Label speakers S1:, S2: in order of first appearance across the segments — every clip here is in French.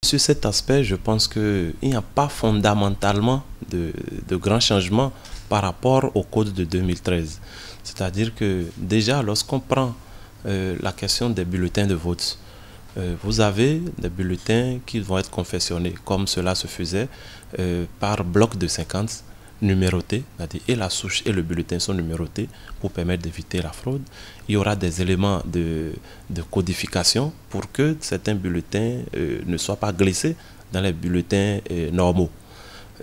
S1: Sur cet aspect, je pense qu'il n'y a pas fondamentalement de grands changements par rapport au code de 2013. C'est-à-dire que déjà, lorsqu'on prend la question des bulletins de vote, vous avez des bulletins qui vont être confectionnés comme cela se faisait par bloc de 50 numérotés, c'est-à-dire et la souche et le bulletin sont numérotés pour permettre d'éviter la fraude. Il y aura des éléments de codification pour que certains bulletins ne soient pas glissés dans les bulletins normaux.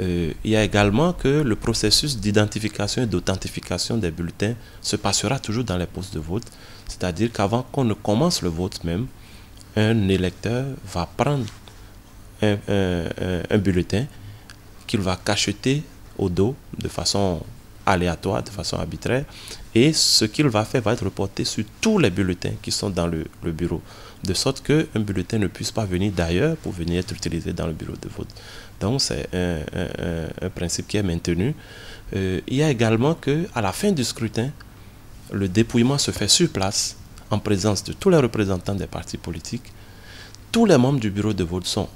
S1: Il y a également que le processus d'identification et d'authentification des bulletins se passera toujours dans les postes de vote, c'est-à-dire qu'avant qu'on ne commence le vote même, un électeur va prendre un bulletin qu'il va cacheter au dos de façon aléatoire, de façon arbitraire, et ce qu'il va faire va être reporté sur tous les bulletins qui sont dans le bureau, de sorte qu'un bulletin ne puisse pas venir d'ailleurs pour venir être utilisé dans le bureau de vote. Donc c'est un principe qui est maintenu. Il y a également qu'à la fin du scrutin, le dépouillement se fait sur place, en présence de tous les représentants des partis politiques. Tous les membres du bureau de vote sont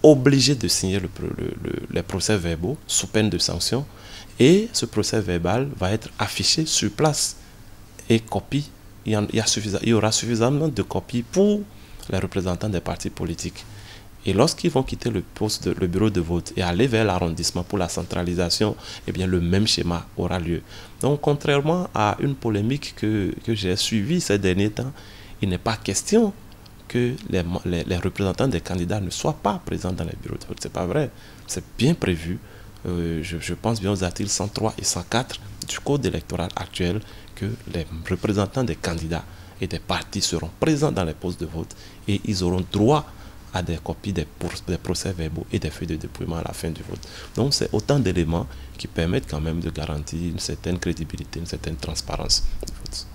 S1: obligés de signer les procès-verbaux sous peine de sanction, et ce procès-verbal va être affiché sur place et copie. Il y aura suffisamment de copies pour les représentants des partis politiques. Et lorsqu'ils vont quitter le bureau de vote et aller vers l'arrondissement pour la centralisation, eh bien, le même schéma aura lieu. Donc, contrairement à une polémique que j'ai suivie ces derniers temps, il n'est pas question que les représentants des candidats ne soient pas présents dans les bureaux de vote. Ce n'est pas vrai. C'est bien prévu. Je pense bien aux articles 103 et 104 du code électoral actuel que les représentants des candidats et des partis seront présents dans les postes de vote et ils auront droit à des copies des procès-verbaux et des feuilles de dépouillement à la fin du vote. Donc c'est autant d'éléments qui permettent quand même de garantir une certaine crédibilité, une certaine transparence du vote.